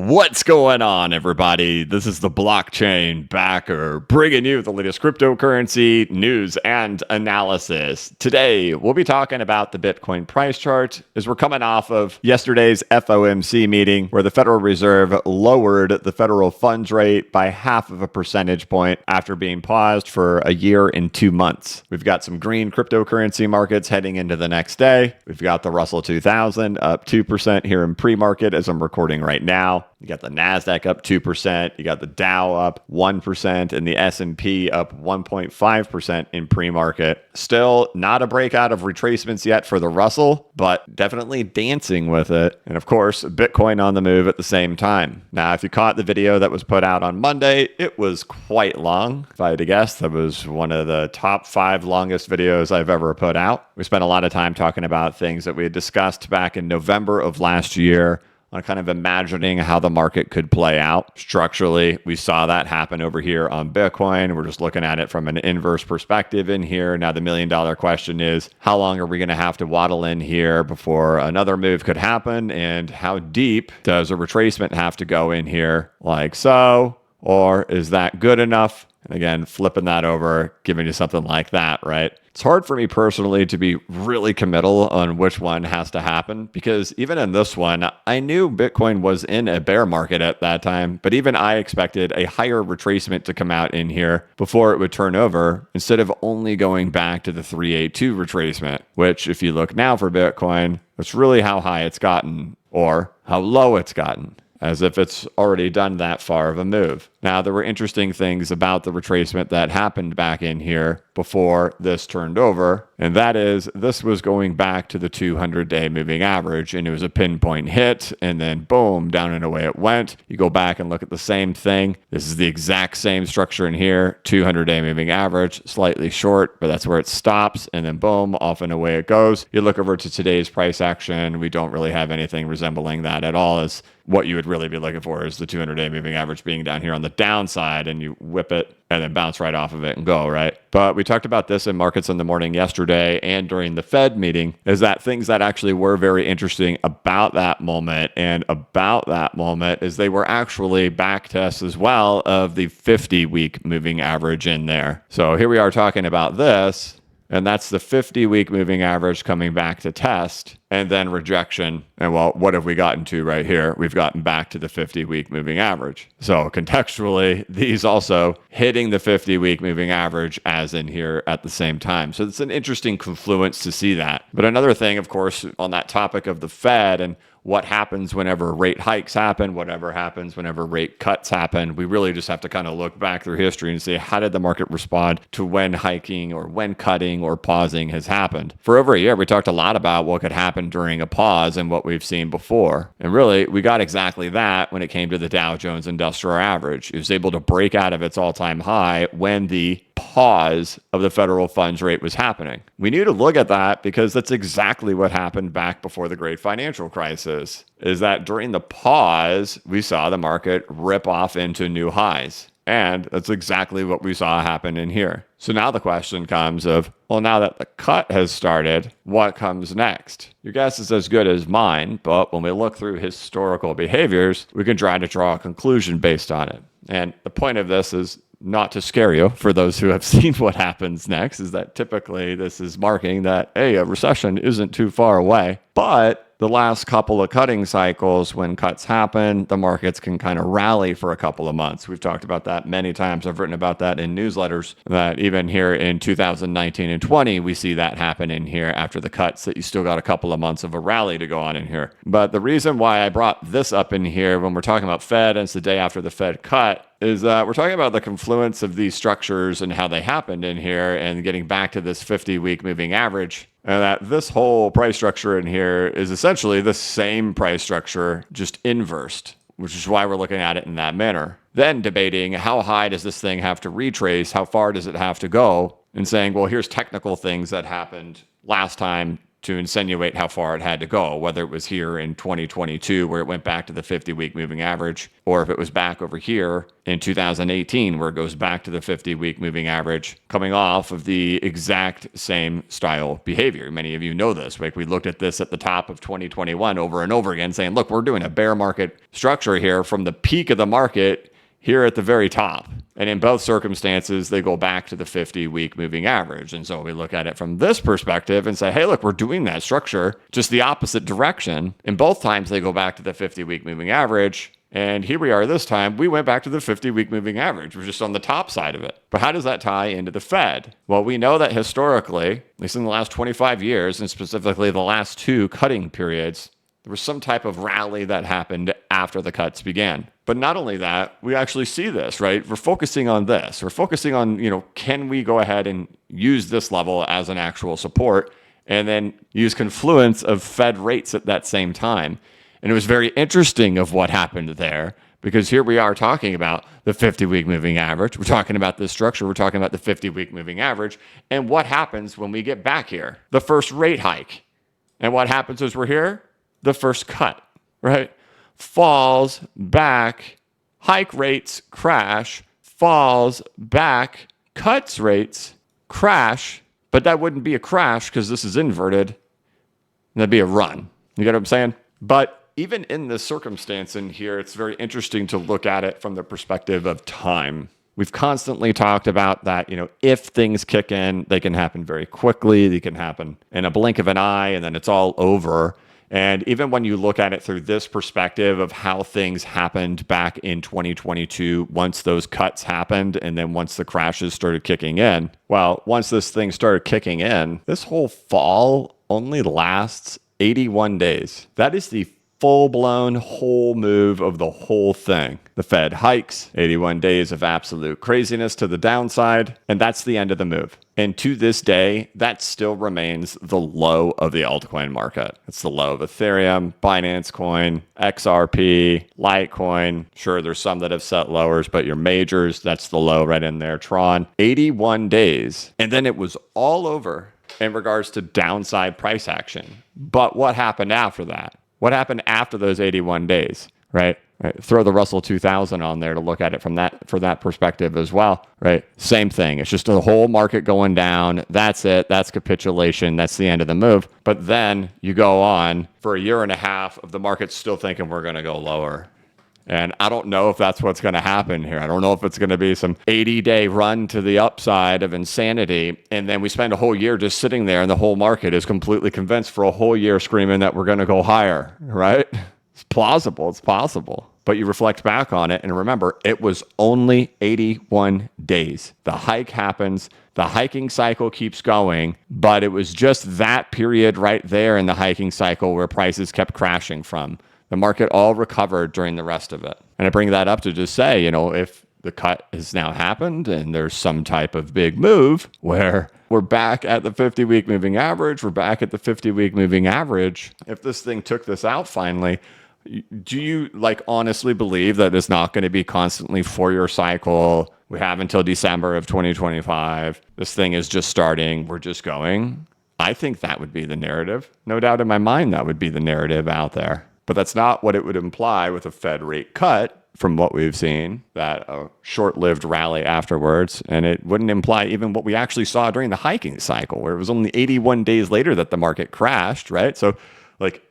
What's going on, everybody? This is the Blockchain Backer, bringing you the latest cryptocurrency news and analysis. Today, we'll be talking about the Bitcoin price chart as we're coming off of yesterday's FOMC meeting where the Federal Reserve lowered the federal funds rate by 0.5 percentage point after being paused for a year and 2 months. We've got some green cryptocurrency markets heading into the next day. We've got the Russell 2000 up 2% here in pre-market as I'm recording right now. You got the NASDAQ up 2%, you got the Dow up 1%, and the S&P up 1.5% in pre-market. Still not a breakout of retracements yet for the Russell, but definitely dancing with it. And of course, Bitcoin on the move at the same time. Now, if you caught the video that was put out on Monday, it was quite long. If I had to guess, that was one of the top 5 longest videos I've ever put out. We spent a lot of time talking about things that we had discussed back in November of last year, on kind of imagining how the market could play out. Structurally, we saw that happen over here on Bitcoin. We're just looking at it from an inverse perspective in here. Now, the $1 million question is, how long are we going to have to waddle in here before another move could happen? And how deep does a retracement have to go in here like so? Or is that good enough? And again, flipping that over, giving you something like that, right? It's hard for me personally to be really committal on which one has to happen because even in this one, I knew Bitcoin was in a bear market at that time, but even I expected a higher retracement to come out in here before it would turn over instead of only going back to the 382 retracement, which if you look now for Bitcoin, that's really how high it's gotten or how low it's gotten, as if it's already done that far of a move. Now, there were interesting things about the retracement that happened back in here before this turned over, and that is this was going back to the 200-day moving average, and it was a pinpoint hit, and then boom, down and away it went. You go back and look at the same thing. This is the exact same structure in here, 200-day moving average, slightly short, but that's where it stops, and then boom, off and away it goes. You look over to today's price action, we don't really have anything resembling that at all. As what you would really be looking for is the 200-day moving average being down here on the downside, and you whip it and then bounce right off of it and go, right? But we talked about this in markets in the morning yesterday and during the Fed meeting, is that things that actually were very interesting about that moment is they were actually back tests as well of the 50-week moving average in there. So here we are talking about this, and that's the 50-week moving average coming back to test and then rejection. And well, what have we gotten to right here? We've gotten back to the 50-week moving average. So contextually, these also hitting the 50-week moving average as in here at the same time. So it's an interesting confluence to see that. But another thing, of course, on that topic of the Fed and what happens whenever rate hikes happen, whatever happens whenever rate cuts happen, we really just have to kind of look back through history and see how did the market respond to when hiking or when cutting or pausing has happened. For over a year, we talked a lot about what could happen during a pause and what we've seen before. And really, we got exactly that when it came to the Dow Jones Industrial Average. It was able to break out of its all-time high when the pause of the federal funds rate was happening. We need to look at that because that's exactly what happened back before the great financial crisis, is that during the pause, we saw the market rip off into new highs. And that's exactly what we saw happen in here. So now the question comes of, well, now that the cut has started, what comes next? Your guess is as good as mine, but when we look through historical behaviors, we can try to draw a conclusion based on it. And the point of this is not to scare you, for those who have seen what happens next, is that typically this is marking that, hey, a recession isn't too far away. But the last couple of cutting cycles, when cuts happen, the markets can kind of rally for a couple of months. We've talked about that many times. I've written about that in newsletters, that even here in 2019 and 20, we see that happen in here after the cuts, that you still got a couple of months of a rally to go on in here. But the reason why I brought this up in here when we're talking about Fed, and it's the day after the Fed cut, is that we're talking about the confluence of these structures and how they happened in here and getting back to this 50-week moving average. And that this whole price structure in here is essentially the same price structure, just inversed, which is why we're looking at it in that manner. Then debating how high does this thing have to retrace? How far does it have to go? And saying, well, here's technical things that happened last time to insinuate how far it had to go, whether it was here in 2022 where it went back to the 50-week moving average, or if it was back over here in 2018 where it goes back to the 50-week moving average, coming off of the exact same style behavior. Many of you know this. Like we looked at this at the top of 2021 over and over again saying, look, we're doing a bear market structure here from the peak of the market here at the very top. And in both circumstances, they go back to the 50-week moving average. And so we look at it from this perspective and say, hey, look, we're doing that structure, just the opposite direction. And both times they go back to the 50-week moving average. And here we are this time, we went back to the 50-week moving average. We're just on the top side of it. But how does that tie into the Fed? Well, we know that historically, at least in the last 25 years, and specifically the last two cutting periods, there was some type of rally that happened after the cuts began. But not only that, we actually see this, right? We're focusing on this. We're focusing on, can we go ahead and use this level as an actual support and then use confluence of Fed rates at that same time? And it was very interesting of what happened there, because here we are talking about the 50-week moving average. We're talking about this structure. We're talking about the 50-week moving average. And what happens when we get back here? The first rate hike. And what happens as we're here? The first cut, right? Falls back, hike rates crash, falls back, cuts rates crash, but that wouldn't be a crash because this is inverted. That'd be a run. You get what I'm saying? But even in this circumstance in here, it's very interesting to look at it from the perspective of time. We've constantly talked about that, if things kick in, they can happen very quickly. They can happen in a blink of an eye, and then it's all over. And even when you look at it through this perspective of how things happened back in 2022, once those cuts happened, and then once the crashes started kicking in, well, once this thing started kicking in, this whole fall only lasts 81 days. That is the full-blown whole move of the whole thing. The Fed hikes, 81 days of absolute craziness to the downside, and that's the end of the move. And to this day, that still remains the low of the altcoin market. It's the low of Ethereum, Binance Coin, XRP, Litecoin. Sure, there's some that have set lowers, but your majors, that's the low right in there. Tron, 81 days. And then it was all over in regards to downside price action. But what happened after that? What happened after those 81 days, right? Throw the Russell 2000 on there to look at it for that perspective as well, right? Same thing. It's just the whole market going down. That's it. That's capitulation. That's the end of the move. But then you go on for a year and a half of the market still thinking we're going to go lower. And I don't know if that's what's going to happen here. I don't know if it's going to be some 80-day run to the upside of insanity. And then we spend a whole year just sitting there and the whole market is completely convinced for a whole year screaming that we're going to go higher, right? It's plausible. It's possible. But you reflect back on it and remember, it was only 81 days. The hike happens. The hiking cycle keeps going, but it was just that period right there in the hiking cycle where prices kept crashing from. The market all recovered during the rest of it. And I bring that up to just say, if the cut has now happened and there's some type of big move where we're back at the 50-week moving average, we're back at the 50-week moving average. If this thing took this out finally, do you honestly believe that it's not going to be constantly 4-year cycle? We have until December of 2025. This thing is just starting. We're just going. I think that would be the narrative. No doubt in my mind, that would be the narrative out there. But that's not what it would imply with a Fed rate cut from what we've seen, that a short-lived rally afterwards. And it wouldn't imply even what we actually saw during the hiking cycle, where it was only 81 days later that the market crashed, right? So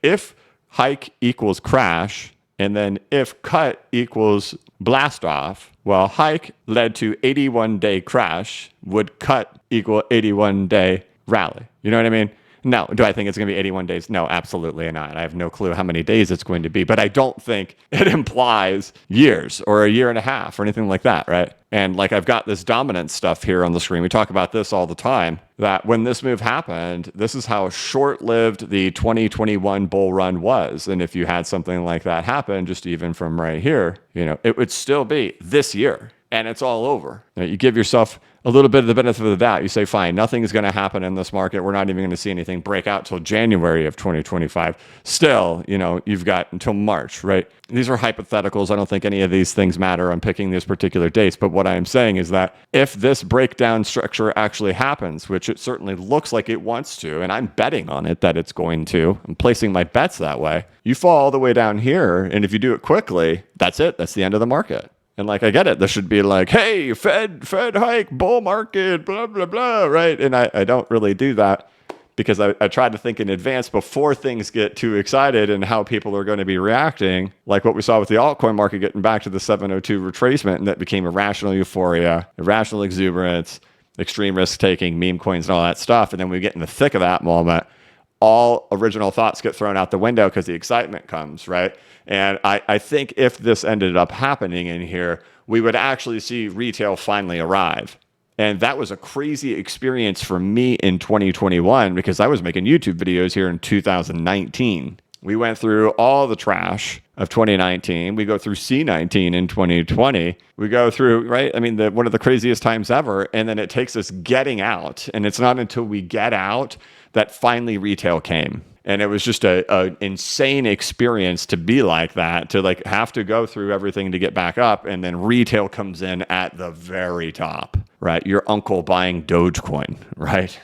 if hike equals crash, and then if cut equals blast off, well, hike led to 81-day crash. Would cut equal 81-day rally? You know what I mean? No. Do I think it's going to be 81 days? No, absolutely not. I have no clue how many days it's going to be, but I don't think it implies years or a year and a half or anything like that, right? And I've got this dominance stuff here on the screen. We talk about this all the time, that when this move happened, this is how short-lived the 2021 bull run was. And if you had something like that happen, just even from right here, it would still be this year. And it's all over. You give yourself a little bit of the benefit of the doubt. You say, fine, nothing is going to happen in this market. We're not even going to see anything break out till January of 2025. Still, you've got until March, right? These are hypotheticals. I don't think any of these things matter. I'm picking these particular dates. But what I'm saying is that if this breakdown structure actually happens, which it certainly looks like it wants to, and I'm betting on it that it's going to, I'm placing my bets that way, you fall all the way down here. And if you do it quickly, that's it. That's the end of the market. And I get it. This should be like, hey, Fed hike, bull market, blah, blah, blah, right? And I don't really do that because I try to think in advance before things get too excited and how people are going to be reacting, like what we saw with the altcoin market getting back to the 702 retracement, and that became irrational euphoria, irrational exuberance, extreme risk-taking, meme coins, and all that stuff. And then we get in the thick of that moment, all original thoughts get thrown out the window because the excitement comes, right? And I think if this ended up happening in here, we would actually see retail finally arrive. And that was a crazy experience for me in 2021 because I was making YouTube videos here in 2019. We went through all the trash of 2019. We go through C19 in 2020. We go through, right? I mean, one of the craziest times ever. And then it takes us getting out. And it's not until we get out that finally retail came. And it was just an insane experience to be like that, to have to go through everything to get back up. And then retail comes in at the very top, right? Your uncle buying Dogecoin, right?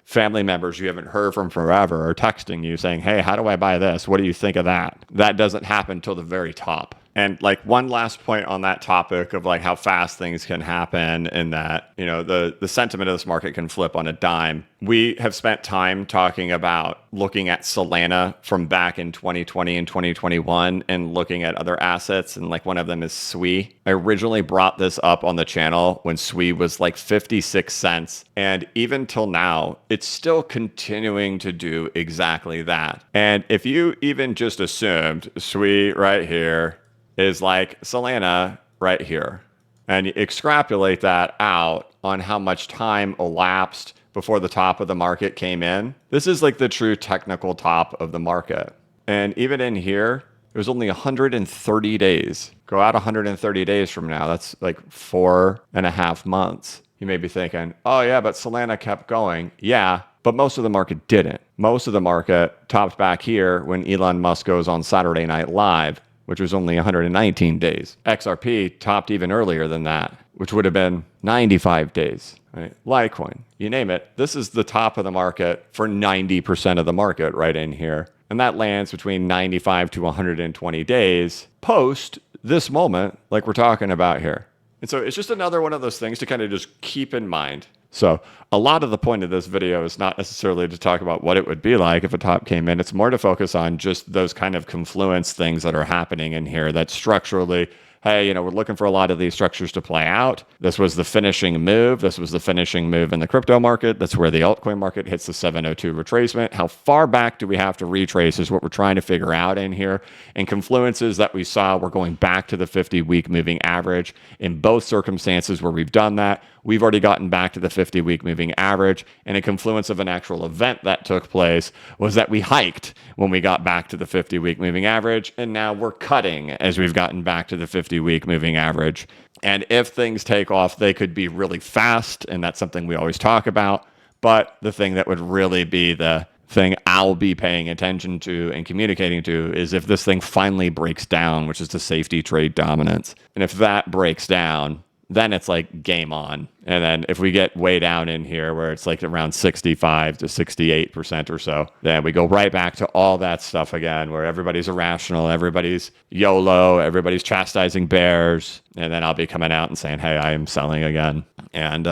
Family members you haven't heard from forever are texting you saying, hey, how do I buy this? What do you think of that? That doesn't happen till the very top. And one last point on that topic of how fast things can happen and that, the sentiment of this market can flip on a dime. We have spent time talking about looking at Solana from back in 2020 and 2021 and looking at other assets. And one of them is SWI. I originally brought this up on the channel when SWI was 56 cents. And even till now, it's still continuing to do exactly that. And if you even just assumed SWI right here is like Solana right here, and you extrapolate that out on how much time elapsed before the top of the market came in, this is the true technical top of the market. And even in here, it was only 130 days. Go out 130 days from now, that's 4.5 months. You may be thinking, oh yeah, but Solana kept going. Yeah, but most of the market didn't. Most of the market topped back here when Elon Musk goes on Saturday Night Live, which was only 119 days. XRP topped even earlier than that, which would have been 95 days. Right? Litecoin, you name it. This is the top of the market for 90% of the market right in here. And that lands between 95 to 120 days post this moment like we're talking about here. And so it's just another one of those things to kind of just keep in mind. So a lot of the point of this video is not necessarily to talk about what it would be like if a top came in. It's more to focus on just those kind of confluence things that are happening in here that structurally, hey, we're looking for a lot of these structures to play out. This was the finishing move. This was the finishing move in the crypto market. That's where the altcoin market hits the 702 retracement. How far back do we have to retrace is what we're trying to figure out in here. And confluences that we saw, we're going back to the 50-week moving average. In both circumstances where we've done that, we've already gotten back to the 50-week moving average. And a confluence of an actual event that took place was that we hiked when we got back to the 50-week moving average. And now we're cutting as we've gotten back to the 50-week moving average. And if things take off, they could be really fast. And that's something we always talk about. But the thing that would really be the thing I'll be paying attention to and communicating to is if this thing finally breaks down, which is the safety trade dominance. And if that breaks down, then it's game on. And then if we get way down in here where it's around 65 to 68% or so, then we go right back to all that stuff again where everybody's irrational, everybody's YOLO, everybody's chastising bears. And then I'll be coming out and saying, hey, I am selling again. And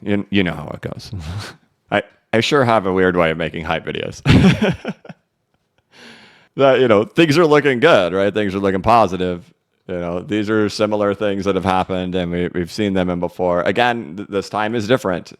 you know how it goes. I sure have a weird way of making hype videos. That, things are looking good, right? Things are looking positive. These are similar things that have happened, and we've seen them in before. Again, this time is different.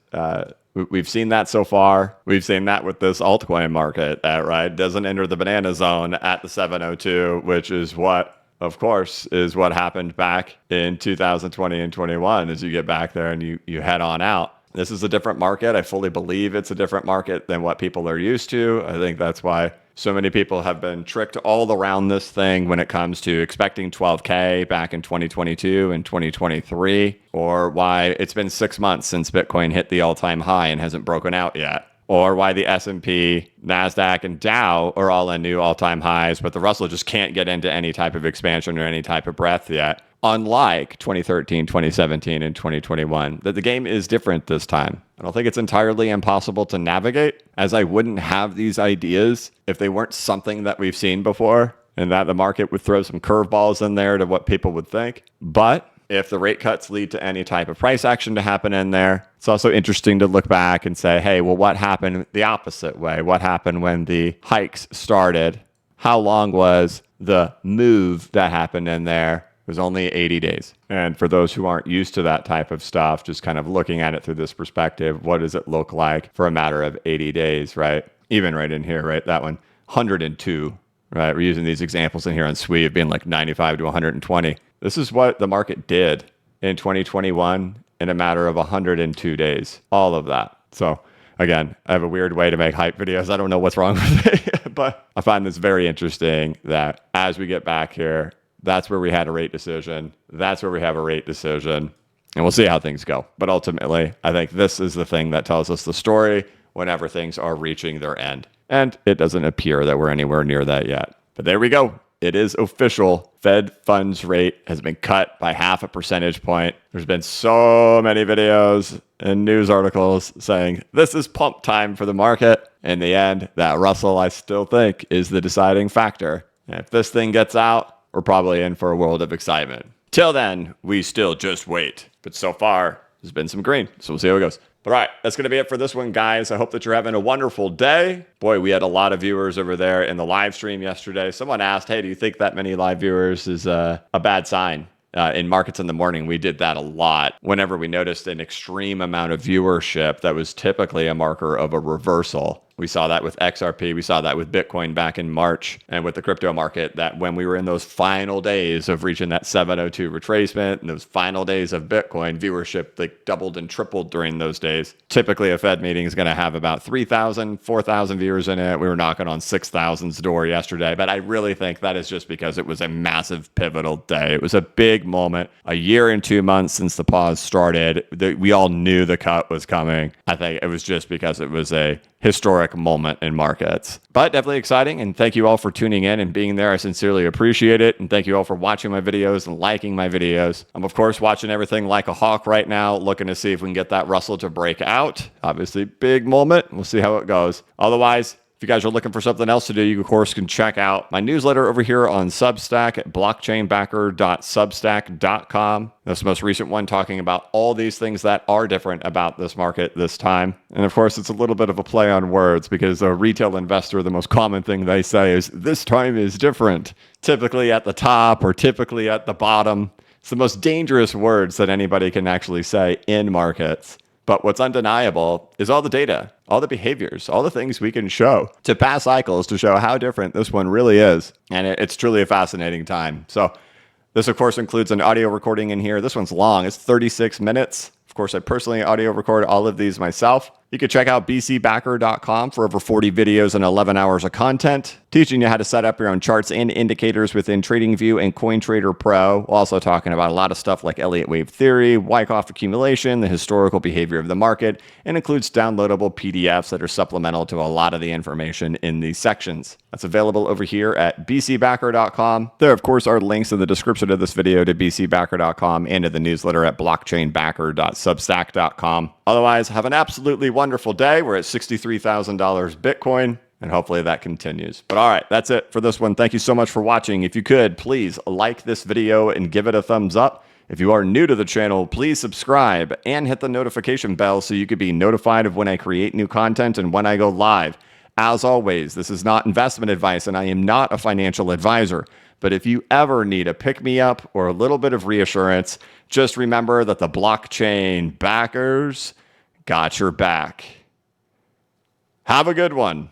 We've seen that so far. We've seen that with this altcoin market, right? Doesn't enter the banana zone at the 702, which is what, of course, is what happened back in 2020 and 21 as you get back there and you head on out. This is a different market. I fully believe it's a different market than what people are used to. I think that's why so many people have been tricked all around this thing when it comes to expecting 12K back in 2022 and 2023, or why it's been 6 months since Bitcoin hit the all-time high and hasn't broken out yet, or why the S&P, NASDAQ, and Dow are all in new all-time highs, but the Russell just can't get into any type of expansion or any type of breadth yet. Unlike 2013, 2017, and 2021, that the game is different this time. I don't think it's entirely impossible to navigate, as I wouldn't have these ideas if they weren't something that we've seen before, and that the market would throw some curveballs in there to what people would think. But if the rate cuts lead to any type of price action to happen in there, it's also interesting to look back and say, hey, well, what happened the opposite way? What happened when the hikes started? How long was the move that happened in there? It was only 80 days. And for those who aren't used to that type of stuff, just kind of looking at it through this perspective, what does it look like for a matter of 80 days, right? Even right in here, right? That one, 102, right? We're using these examples in here on SWE of being like 95 to 120. This is what the market did in 2021 in a matter of 102 days. All of that. So again, I have a weird way to make hype videos. I don't know what's wrong with it, but I find this very interesting that as we get back here, that's where we had a rate decision. That's where we have a rate decision. And we'll see how things go. But ultimately, I think this is the thing that tells us the story whenever things are reaching their end. And it doesn't appear that we're anywhere near that yet. But there we go. It is official. Fed funds rate has been cut by 0.5 percentage point. There's been so many videos and news articles saying this is pump time for the market. In the end, that Russell, I still think, is the deciding factor. And if this thing gets out, we're probably in for a world of excitement. Till then, we still just wait. But so far, there's been some green. So we'll see how it goes. But all right, that's going to be it for this one, guys. I hope that you're having a wonderful day. Boy, we had a lot of viewers over there in the live stream yesterday. Someone asked, hey, do you think that many live viewers is a bad sign? In markets in the morning, we did that a lot. Whenever we noticed an extreme amount of viewership, that was typically a marker of a reversal. We saw that with XRP. We saw that with Bitcoin back in March and with the crypto market, that when we were in those final days of reaching that 702 retracement and those final days of Bitcoin, viewership like doubled and tripled during those days. Typically, a Fed meeting is going to have about 3,000, 4,000 viewers in it. We were knocking on 6,000's door yesterday, but I really think that is just because it was a massive pivotal day. It was a big moment. A year and 2 months since the pause started, we all knew the cut was coming. I think it was just because it was a historic moment in markets. But definitely exciting, and thank you all for tuning in and being there. I sincerely appreciate it, and thank you all for watching my videos and liking my videos. I'm of course watching everything like a hawk right now, looking to see if we can get that Russell to break out. Obviously, big moment. We'll see how it goes. Otherwise, if you guys are looking for something else to do, you of course can check out my newsletter over here on Substack at blockchainbacker.substack.com. That's the most recent one, talking about all these things that are different about this market this time. And of course, it's a little bit of a play on words, because a retail investor, the most common thing they say is, this time is different. Typically at the top or typically at the bottom. It's the most dangerous words that anybody can actually say in markets. But what's undeniable is all the data, all the behaviors, all the things we can show to past cycles to show how different this one really is. And it's truly a fascinating time. So this, of course, includes an audio recording in here. This one's long. It's 36 minutes. Of course, I personally audio record all of these myself. You can check out bcbacker.com for over 40 videos and 11 hours of content, teaching you how to set up your own charts and indicators within TradingView and CoinTrader Pro. We're also talking about a lot of stuff like Elliott wave theory, Wyckoff accumulation, the historical behavior of the market, and includes downloadable PDFs that are supplemental to a lot of the information in these sections. That's available over here at bcbacker.com. There, of course, are links in the description of this video to bcbacker.com and to the newsletter at blockchainbacker.substack.com. Otherwise, have an absolutely wonderful day. We're at $63,000 Bitcoin, and hopefully that continues. But all right, that's it for this one. Thank you so much for watching. If you could, please like this video and give it a thumbs up. If you are new to the channel, please subscribe and hit the notification bell so you could be notified of when I create new content and when I go live. As always, this is not investment advice, and I am not a financial advisor. But if you ever need a pick-me-up or a little bit of reassurance, just remember that the blockchain backers got your back. Have a good one.